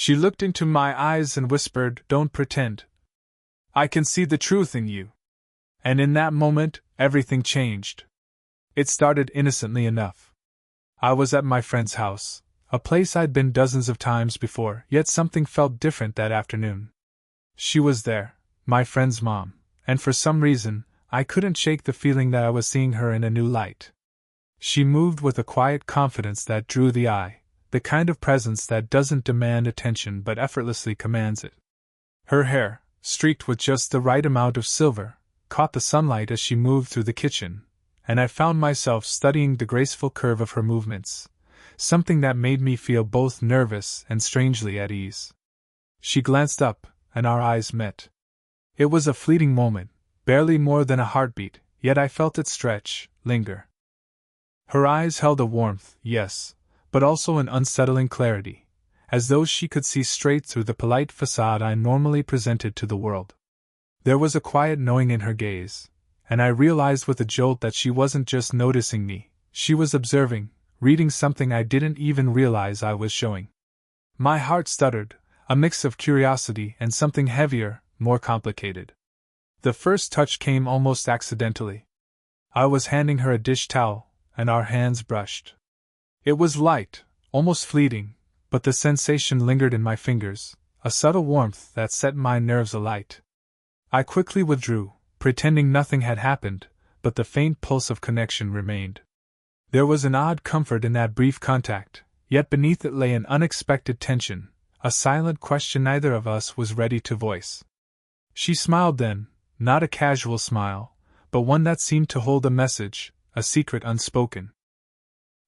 She looked into my eyes and whispered, "Don't pretend. I can see the truth in you." And in that moment, everything changed. It started innocently enough. I was at my friend's house, a place I'd been dozens of times before, yet something felt different that afternoon. She was there, my friend's mom, and for some reason, I couldn't shake the feeling that I was seeing her in a new light. She moved with a quiet confidence that drew the eye, the kind of presence that doesn't demand attention but effortlessly commands it. Her hair, streaked with just the right amount of silver, caught the sunlight as she moved through the kitchen, and I found myself studying the graceful curve of her movements, something that made me feel both nervous and strangely at ease. She glanced up, and our eyes met. It was a fleeting moment, barely more than a heartbeat, yet I felt it stretch, linger. Her eyes held a warmth, yes, but also an unsettling clarity, as though she could see straight through the polite facade I normally presented to the world. There was a quiet knowing in her gaze, and I realized with a jolt that she wasn't just noticing me, she was observing, reading something I didn't even realize I was showing. My heart stuttered, a mix of curiosity and something heavier, more complicated. The first touch came almost accidentally. I was handing her a dish towel, and our hands brushed. It was light, almost fleeting, but the sensation lingered in my fingers, a subtle warmth that set my nerves alight. I quickly withdrew, pretending nothing had happened, but the faint pulse of connection remained. There was an odd comfort in that brief contact, yet beneath it lay an unexpected tension, a silent question neither of us was ready to voice. She smiled then, not a casual smile, but one that seemed to hold a message, a secret unspoken.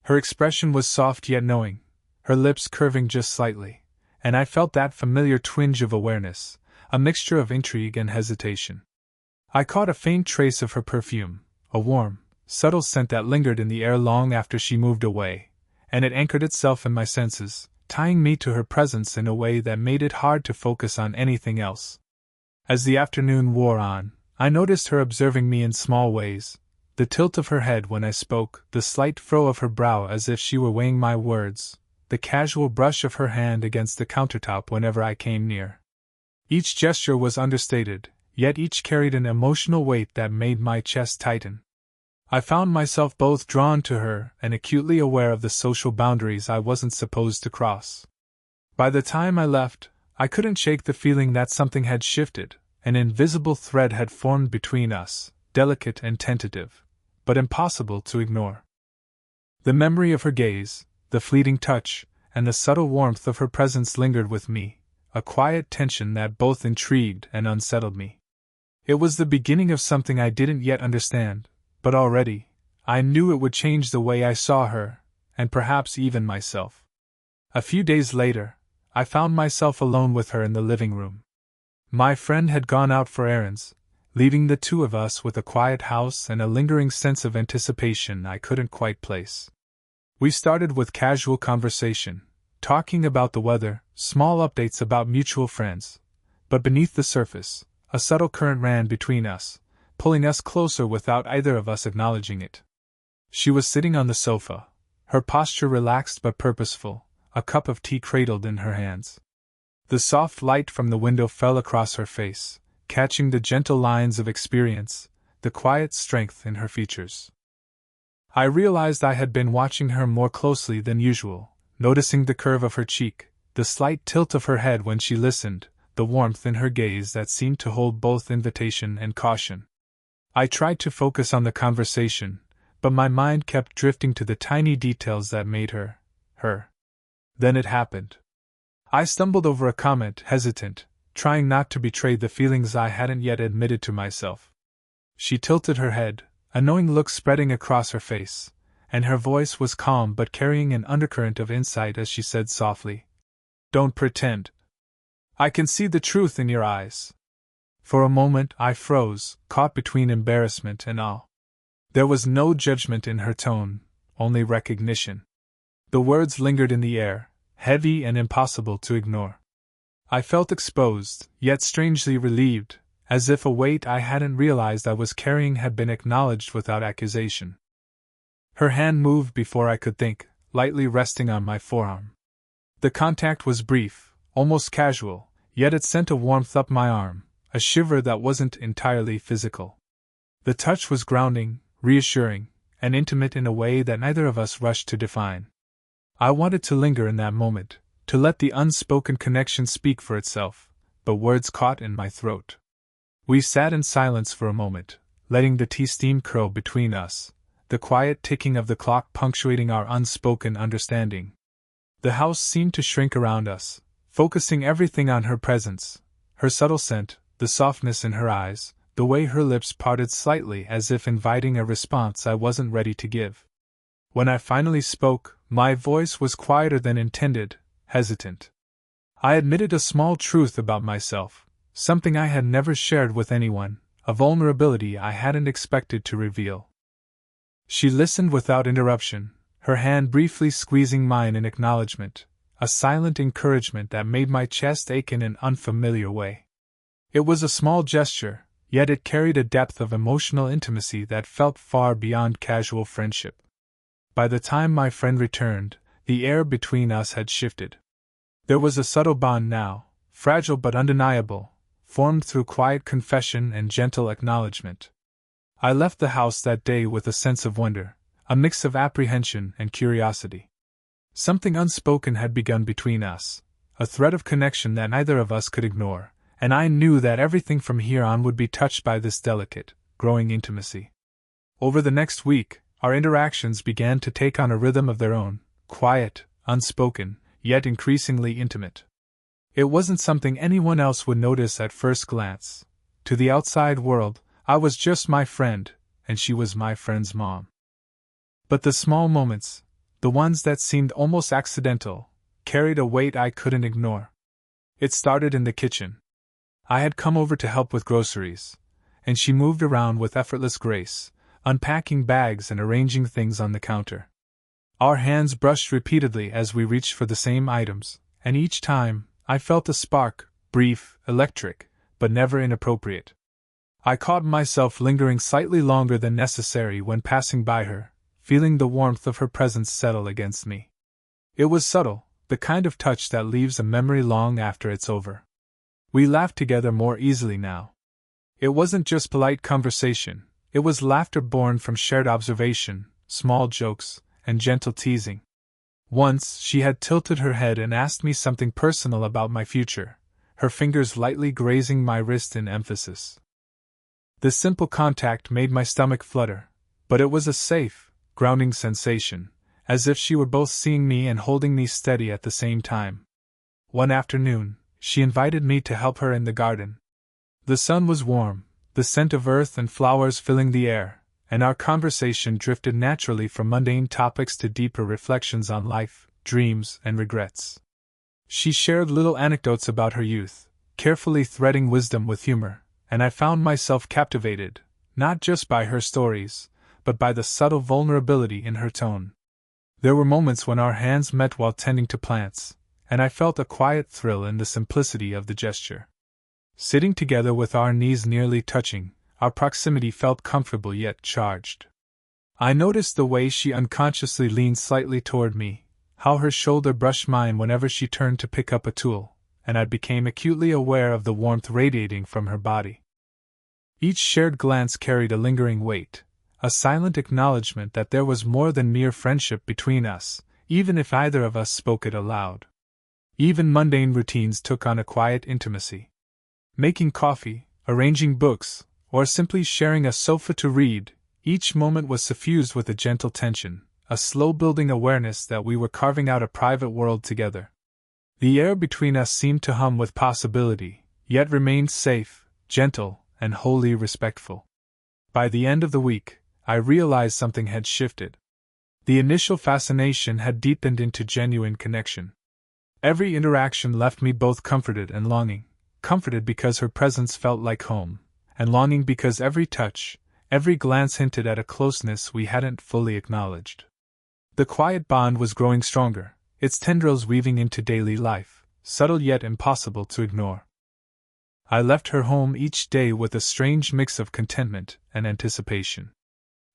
Her expression was soft yet knowing, her lips curving just slightly, and I felt that familiar twinge of awareness, a mixture of intrigue and hesitation. I caught a faint trace of her perfume, a warm, subtle scent that lingered in the air long after she moved away, and it anchored itself in my senses, tying me to her presence in a way that made it hard to focus on anything else. As the afternoon wore on, I noticed her observing me in small ways, the tilt of her head when I spoke, the slight furrow of her brow as if she were weighing my words, the casual brush of her hand against the countertop whenever I came near. Each gesture was understated, yet each carried an emotional weight that made my chest tighten. I found myself both drawn to her and acutely aware of the social boundaries I wasn't supposed to cross. By the time I left, I couldn't shake the feeling that something had shifted, an invisible thread had formed between us, delicate and tentative, but impossible to ignore. The memory of her gaze, the fleeting touch, and the subtle warmth of her presence lingered with me, a quiet tension that both intrigued and unsettled me. It was the beginning of something I didn't yet understand, but already, I knew it would change the way I saw her, and perhaps even myself. A few days later, I found myself alone with her in the living room. My friend had gone out for errands, leaving the two of us with a quiet house and a lingering sense of anticipation I couldn't quite place. We started with casual conversation, talking about the weather, small updates about mutual friends, but beneath the surface, a subtle current ran between us, pulling us closer without either of us acknowledging it. She was sitting on the sofa, her posture relaxed but purposeful, a cup of tea cradled in her hands. The soft light from the window fell across her face, catching the gentle lines of experience, the quiet strength in her features. I realized I had been watching her more closely than usual, noticing the curve of her cheek, the slight tilt of her head when she listened, the warmth in her gaze that seemed to hold both invitation and caution. I tried to focus on the conversation, but my mind kept drifting to the tiny details that made her, her. Then it happened. I stumbled over a comment, hesitant, trying not to betray the feelings I hadn't yet admitted to myself. She tilted her head, a knowing look spreading across her face, and her voice was calm but carrying an undercurrent of insight as she said softly, "Don't pretend. I can see the truth in your eyes." For a moment I froze, caught between embarrassment and awe. There was no judgment in her tone, only recognition. The words lingered in the air, heavy and impossible to ignore. I felt exposed, yet strangely relieved, as if a weight I hadn't realized I was carrying had been acknowledged without accusation. Her hand moved before I could think, lightly resting on my forearm. The contact was brief, almost casual, yet it sent a warmth up my arm, a shiver that wasn't entirely physical. The touch was grounding, reassuring, and intimate in a way that neither of us rushed to define. I wanted to linger in that moment, to let the unspoken connection speak for itself, but words caught in my throat. We sat in silence for a moment, letting the tea steam curl between us, the quiet ticking of the clock punctuating our unspoken understanding. The house seemed to shrink around us, focusing everything on her presence, her subtle scent, the softness in her eyes, the way her lips parted slightly as if inviting a response I wasn't ready to give. When I finally spoke, my voice was quieter than intended, hesitant. I admitted a small truth about myself, something I had never shared with anyone, a vulnerability I hadn't expected to reveal. She listened without interruption, her hand briefly squeezing mine in acknowledgement, a silent encouragement that made my chest ache in an unfamiliar way. It was a small gesture, yet it carried a depth of emotional intimacy that felt far beyond casual friendship. By the time my friend returned, the air between us had shifted. There was a subtle bond now, fragile but undeniable, formed through quiet confession and gentle acknowledgement. I left the house that day with a sense of wonder, a mix of apprehension and curiosity. Something unspoken had begun between us, a thread of connection that neither of us could ignore, and I knew that everything from here on would be touched by this delicate, growing intimacy. Over the next week, our interactions began to take on a rhythm of their own, quiet, unspoken, yet increasingly intimate. It wasn't something anyone else would notice at first glance. To the outside world, I was just my friend, and she was my friend's mom. But the small moments, the ones that seemed almost accidental, carried a weight I couldn't ignore. It started in the kitchen. I had come over to help with groceries, and she moved around with effortless grace, unpacking bags and arranging things on the counter. Our hands brushed repeatedly as we reached for the same items, and each time, I felt a spark, brief, electric, but never inappropriate. I caught myself lingering slightly longer than necessary when passing by her, feeling the warmth of her presence settle against me. It was subtle, the kind of touch that leaves a memory long after it's over. We laughed together more easily now. It wasn't just polite conversation, it was laughter born from shared observation, small jokes, and gentle teasing. Once, she had tilted her head and asked me something personal about my future, her fingers lightly grazing my wrist in emphasis. The simple contact made my stomach flutter, but it was a safe, grounding sensation, as if she were both seeing me and holding me steady at the same time. One afternoon, she invited me to help her in the garden. The sun was warm, the scent of earth and flowers filling the air, and our conversation drifted naturally from mundane topics to deeper reflections on life, dreams, and regrets. She shared little anecdotes about her youth, carefully threading wisdom with humor, and I found myself captivated, not just by her stories, but by the subtle vulnerability in her tone. There were moments when our hands met while tending to plants, and I felt a quiet thrill in the simplicity of the gesture. Sitting together with our knees nearly touching, our proximity felt comfortable yet charged. I noticed the way she unconsciously leaned slightly toward me, how her shoulder brushed mine whenever she turned to pick up a tool, and I became acutely aware of the warmth radiating from her body. Each shared glance carried a lingering weight, a silent acknowledgement that there was more than mere friendship between us, even if either of us spoke it aloud. Even mundane routines took on a quiet intimacy. Making coffee, arranging books, or simply sharing a sofa to read, each moment was suffused with a gentle tension, a slow-building awareness that we were carving out a private world together. The air between us seemed to hum with possibility, yet remained safe, gentle, and wholly respectful. By the end of the week, I realized something had shifted. The initial fascination had deepened into genuine connection. Every interaction left me both comforted and longing, comforted because her presence felt like home, and longing because every touch, every glance hinted at a closeness we hadn't fully acknowledged. The quiet bond was growing stronger, its tendrils weaving into daily life, subtle yet impossible to ignore. I left her home each day with a strange mix of contentment and anticipation.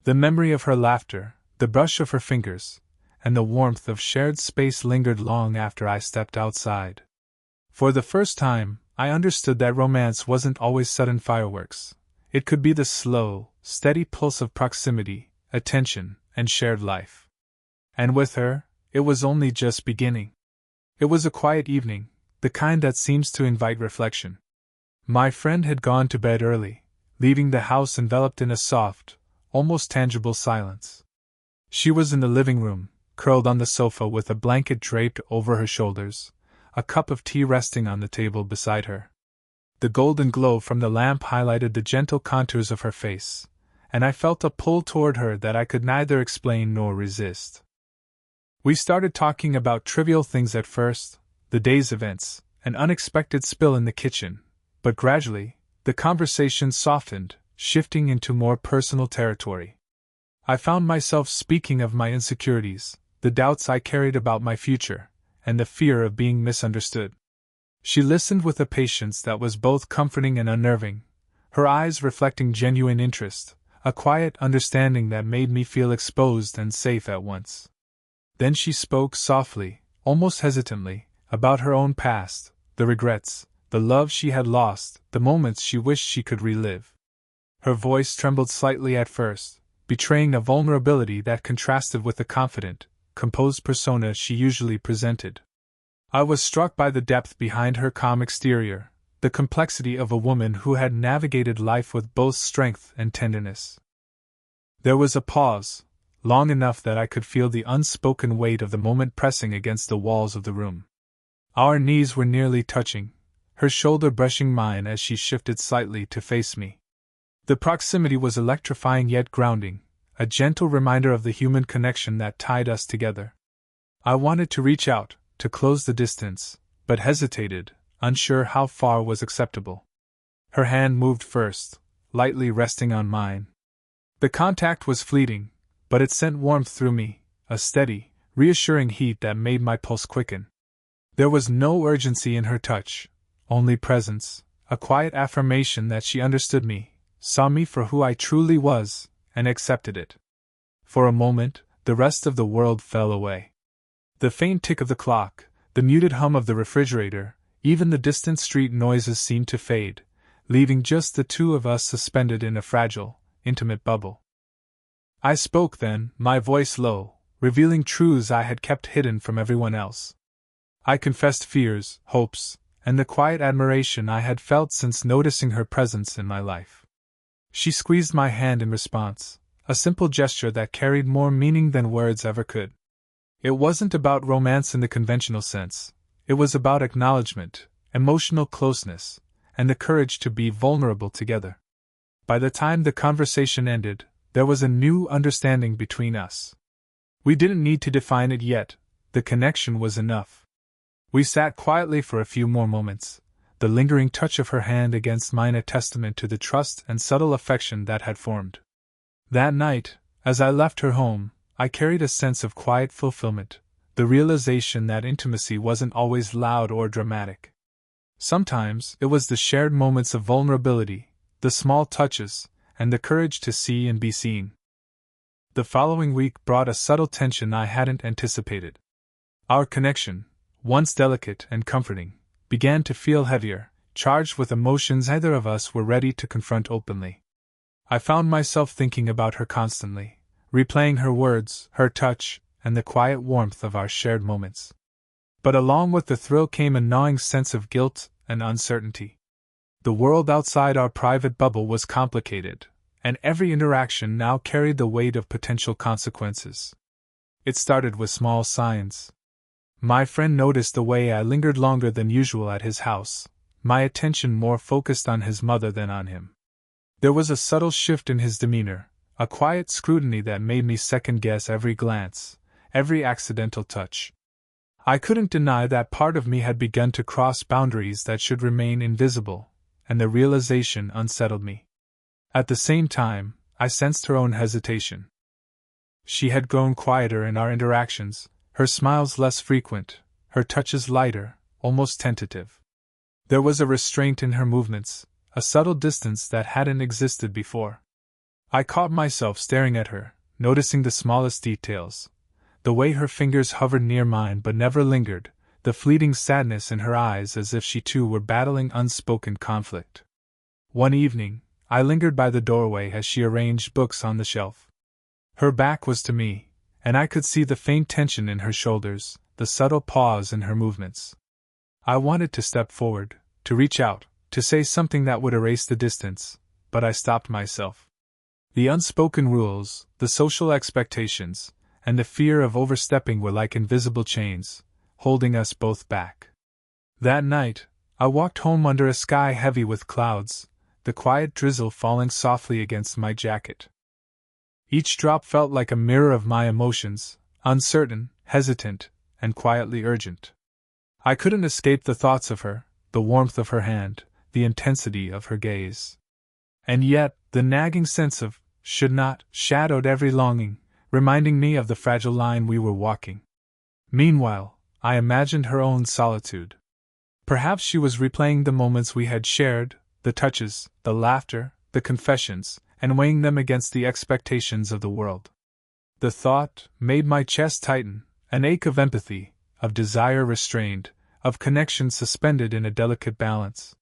The memory of her laughter, the brush of her fingers, and the warmth of shared space lingered long after I stepped outside. For the first time, I understood that romance wasn't always sudden fireworks. It could be the slow, steady pulse of proximity, attention, and shared life. And with her, it was only just beginning. It was a quiet evening, the kind that seems to invite reflection. My friend had gone to bed early, leaving the house enveloped in a soft, almost tangible silence. She was in the living room, curled on the sofa with a blanket draped over her shoulders, a cup of tea resting on the table beside her. The golden glow from the lamp highlighted the gentle contours of her face, and I felt a pull toward her that I could neither explain nor resist. We started talking about trivial things at first, the day's events, an unexpected spill in the kitchen, but gradually, the conversation softened, shifting into more personal territory. I found myself speaking of my insecurities, the doubts I carried about my future, and the fear of being misunderstood. She listened with a patience that was both comforting and unnerving, her eyes reflecting genuine interest, a quiet understanding that made me feel exposed and safe at once. Then she spoke softly, almost hesitantly, about her own past, the regrets, the love she had lost, the moments she wished she could relive. Her voice trembled slightly at first, betraying a vulnerability that contrasted with the confident, composed persona she usually presented. I was struck by the depth behind her calm exterior, the complexity of a woman who had navigated life with both strength and tenderness. There was a pause, long enough that I could feel the unspoken weight of the moment pressing against the walls of the room. Our knees were nearly touching, her shoulder brushing mine as she shifted slightly to face me. The proximity was electrifying yet grounding, a gentle reminder of the human connection that tied us together. I wanted to reach out, to close the distance, but hesitated, unsure how far was acceptable. Her hand moved first, lightly resting on mine. The contact was fleeting, but it sent warmth through me, a steady, reassuring heat that made my pulse quicken. There was no urgency in her touch, only presence, a quiet affirmation that she understood me, saw me for who I truly was, and accepted it. For a moment, the rest of the world fell away. The faint tick of the clock, the muted hum of the refrigerator, even the distant street noises seemed to fade, leaving just the two of us suspended in a fragile, intimate bubble. I spoke then, my voice low, revealing truths I had kept hidden from everyone else. I confessed fears, hopes, and the quiet admiration I had felt since noticing her presence in my life. She squeezed my hand in response, a simple gesture that carried more meaning than words ever could. It wasn't about romance in the conventional sense, it was about acknowledgement, emotional closeness, and the courage to be vulnerable together. By the time the conversation ended, there was a new understanding between us. We didn't need to define it yet, the connection was enough. We sat quietly for a few more moments, the lingering touch of her hand against mine a testament to the trust and subtle affection that had formed. That night, as I left her home, I carried a sense of quiet fulfillment, the realization that intimacy wasn't always loud or dramatic. Sometimes it was the shared moments of vulnerability, the small touches, and the courage to see and be seen. The following week brought a subtle tension I hadn't anticipated. Our connection, once delicate and comforting, began to feel heavier, charged with emotions neither of us were ready to confront openly. I found myself thinking about her constantly, replaying her words, her touch, and the quiet warmth of our shared moments. But along with the thrill came a gnawing sense of guilt and uncertainty. The world outside our private bubble was complicated, and every interaction now carried the weight of potential consequences. It started with small signs. My friend noticed the way I lingered longer than usual at his house, my attention more focused on his mother than on him. There was a subtle shift in his demeanor, a quiet scrutiny that made me second-guess every glance, every accidental touch. I couldn't deny that part of me had begun to cross boundaries that should remain invisible, and the realization unsettled me. At the same time, I sensed her own hesitation. She had grown quieter in our interactions, her smiles less frequent, her touches lighter, almost tentative. There was a restraint in her movements, a subtle distance that hadn't existed before. I caught myself staring at her, noticing the smallest details, the way her fingers hovered near mine but never lingered, the fleeting sadness in her eyes as if she too were battling unspoken conflict. One evening, I lingered by the doorway as she arranged books on the shelf. Her back was to me, and I could see the faint tension in her shoulders, the subtle pause in her movements. I wanted to step forward, to reach out, to say something that would erase the distance, but I stopped myself. The unspoken rules, the social expectations, and the fear of overstepping were like invisible chains, holding us both back. That night, I walked home under a sky heavy with clouds, the quiet drizzle falling softly against my jacket. Each drop felt like a mirror of my emotions, uncertain, hesitant, and quietly urgent. I couldn't escape the thoughts of her, the warmth of her hand, the intensity of her gaze. And yet, the nagging sense of should not shadowed every longing, reminding me of the fragile line we were walking. Meanwhile, I imagined her own solitude. Perhaps she was replaying the moments we had shared, the touches, the laughter, the confessions, and weighing them against the expectations of the world. The thought made my chest tighten, an ache of empathy, of desire restrained, of connection suspended in a delicate balance.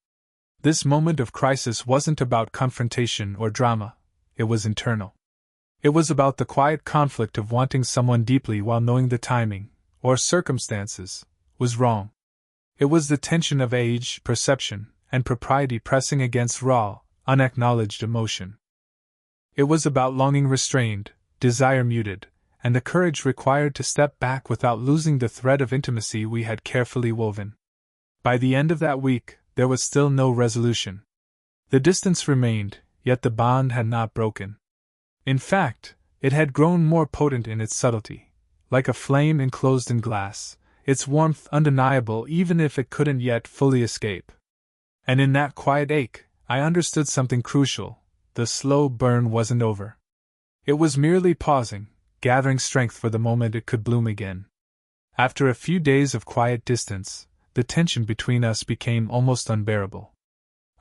This moment of crisis wasn't about confrontation or drama, it was internal. It was about the quiet conflict of wanting someone deeply while knowing the timing, or circumstances, was wrong. It was the tension of age, perception, and propriety pressing against raw, unacknowledged emotion. It was about longing restrained, desire muted, and the courage required to step back without losing the thread of intimacy we had carefully woven. By the end of that week, there was still no resolution. The distance remained, yet the bond had not broken. In fact, it had grown more potent in its subtlety, like a flame enclosed in glass, its warmth undeniable even if it couldn't yet fully escape. And in that quiet ache, I understood something crucial: the slow burn wasn't over. It was merely pausing, gathering strength for the moment it could bloom again. After a few days of quiet distance, the tension between us became almost unbearable.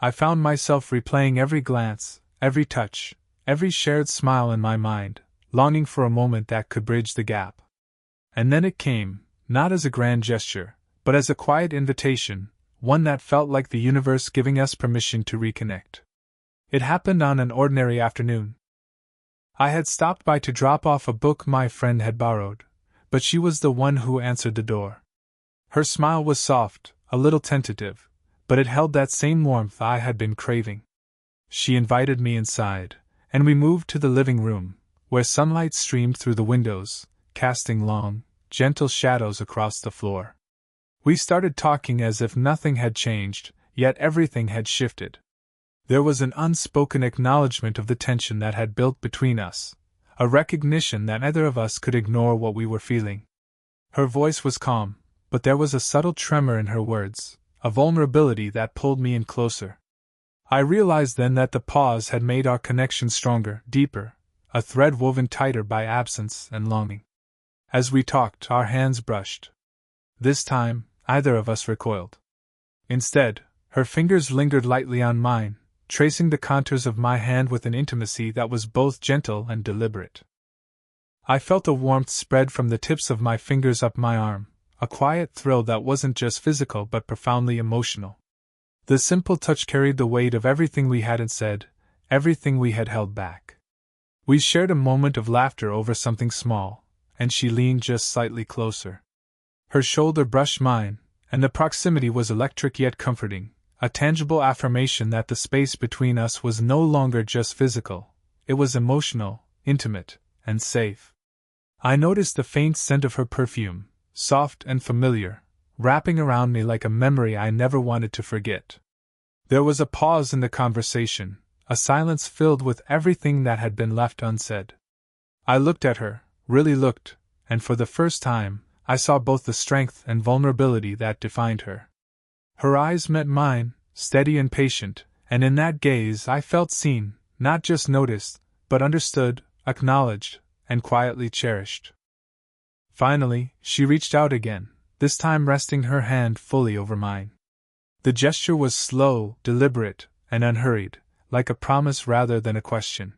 I found myself replaying every glance, every touch, every shared smile in my mind, longing for a moment that could bridge the gap. And then it came, not as a grand gesture, but as a quiet invitation, one that felt like the universe giving us permission to reconnect. It happened on an ordinary afternoon. I had stopped by to drop off a book my friend had borrowed, but she was the one who answered the door. Her smile was soft, a little tentative, but it held that same warmth I had been craving. She invited me inside, and we moved to the living room, where sunlight streamed through the windows, casting long, gentle shadows across the floor. We started talking as if nothing had changed, yet everything had shifted. There was an unspoken acknowledgement of the tension that had built between us, a recognition that neither of us could ignore what we were feeling. Her voice was calm, but there was a subtle tremor in her words, a vulnerability that pulled me in closer. I realized then that the pause had made our connection stronger, deeper, a thread woven tighter by absence and longing. As we talked, our hands brushed. This time, neither of us recoiled. Instead, her fingers lingered lightly on mine, tracing the contours of my hand with an intimacy that was both gentle and deliberate. I felt a warmth spread from the tips of my fingers up my arm, a quiet thrill that wasn't just physical but profoundly emotional. The simple touch carried the weight of everything we hadn't said, everything we had held back. We shared a moment of laughter over something small, and she leaned just slightly closer. Her shoulder brushed mine, and the proximity was electric yet comforting, a tangible affirmation that the space between us was no longer just physical, it was emotional, intimate, and safe. I noticed the faint scent of her perfume, soft and familiar, wrapping around me like a memory I never wanted to forget. There was a pause in the conversation, a silence filled with everything that had been left unsaid. I looked at her, really looked, and for the first time, I saw both the strength and vulnerability that defined her. Her eyes met mine, steady and patient, and in that gaze I felt seen, not just noticed, but understood, acknowledged, and quietly cherished. Finally, she reached out again, this time resting her hand fully over mine. The gesture was slow, deliberate, and unhurried, like a promise rather than a question.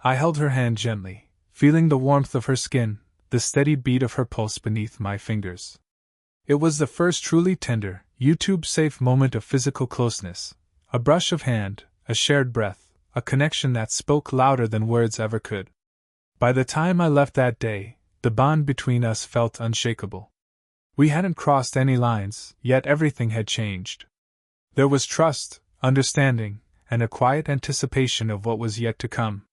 I held her hand gently, feeling the warmth of her skin, the steady beat of her pulse beneath my fingers. It was the first truly tender, YouTube-safe moment of physical closeness. A brush of hand, a shared breath, a connection that spoke louder than words ever could. By the time I left that day, the bond between us felt unshakable. We hadn't crossed any lines, yet everything had changed. There was trust, understanding, and a quiet anticipation of what was yet to come.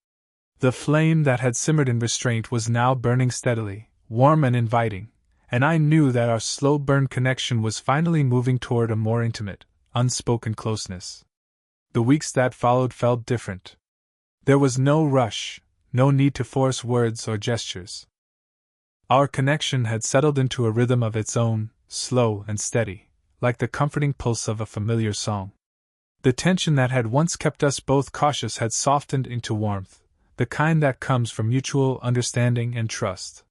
The flame that had simmered in restraint was now burning steadily, warm and inviting, and I knew that our slow-burn connection was finally moving toward a more intimate, unspoken closeness. The weeks that followed felt different. There was no rush, no need to force words or gestures. Our connection had settled into a rhythm of its own, slow and steady, like the comforting pulse of a familiar song. The tension that had once kept us both cautious had softened into warmth, the kind that comes from mutual understanding and trust.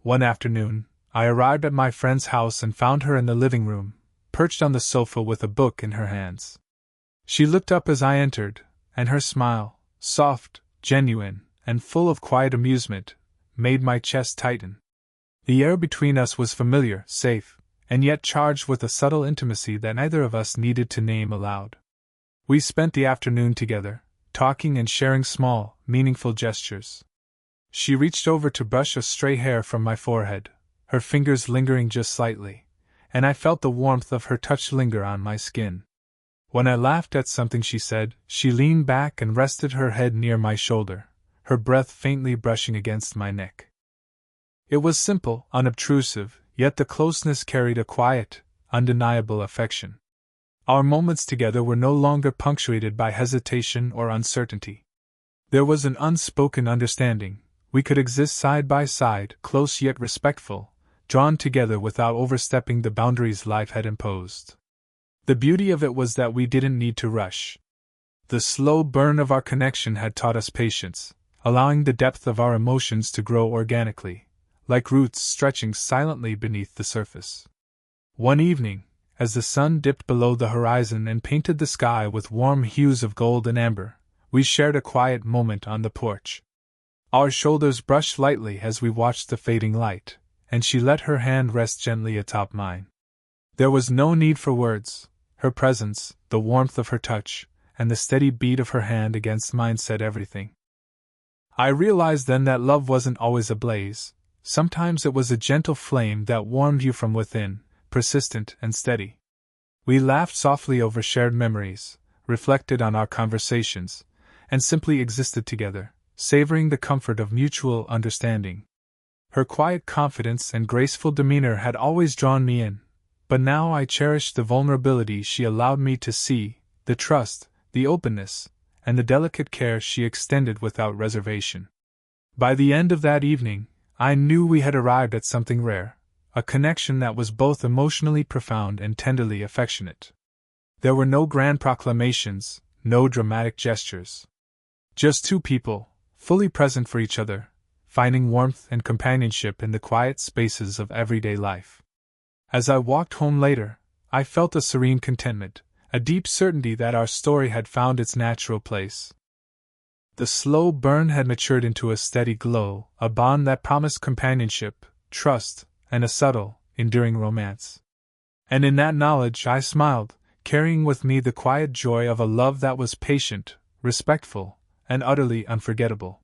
One afternoon, I arrived at my friend's house and found her in the living room, perched on the sofa with a book in her hands. She looked up as I entered, and her smile, soft, genuine, and full of quiet amusement, made my chest tighten. The air between us was familiar, safe, and yet charged with a subtle intimacy that neither of us needed to name aloud. We spent the afternoon together, talking and sharing small, meaningful gestures. She reached over to brush a stray hair from my forehead, her fingers lingering just slightly, and I felt the warmth of her touch linger on my skin. When I laughed at something she said, she leaned back and rested her head near my shoulder, her breath faintly brushing against my neck. It was simple, unobtrusive, yet the closeness carried a quiet, undeniable affection. Our moments together were no longer punctuated by hesitation or uncertainty. There was an unspoken understanding. We could exist side by side, close yet respectful, drawn together without overstepping the boundaries life had imposed. The beauty of it was that we didn't need to rush. The slow burn of our connection had taught us patience, allowing the depth of our emotions to grow organically, like roots stretching silently beneath the surface. One evening, as the sun dipped below the horizon and painted the sky with warm hues of gold and amber, we shared a quiet moment on the porch. Our shoulders brushed lightly as we watched the fading light, and she let her hand rest gently atop mine. There was no need for words. Her presence, the warmth of her touch, and the steady beat of her hand against mine said everything. I realized then that love wasn't always ablaze. Sometimes it was a gentle flame that warmed you from within, persistent and steady. We laughed softly over shared memories, reflected on our conversations, and simply existed together, savoring the comfort of mutual understanding. Her quiet confidence and graceful demeanor had always drawn me in, but now I cherished the vulnerability she allowed me to see, the trust, the openness, and the delicate care she extended without reservation. By the end of that evening, I knew we had arrived at something rare, a connection that was both emotionally profound and tenderly affectionate. There were no grand proclamations, no dramatic gestures. Just two people, fully present for each other, finding warmth and companionship in the quiet spaces of everyday life. As I walked home later, I felt a serene contentment, a deep certainty that our story had found its natural place. The slow burn had matured into a steady glow, a bond that promised companionship, trust, and a subtle, enduring romance. And in that knowledge I smiled, carrying with me the quiet joy of a love that was patient, respectful, and utterly unforgettable.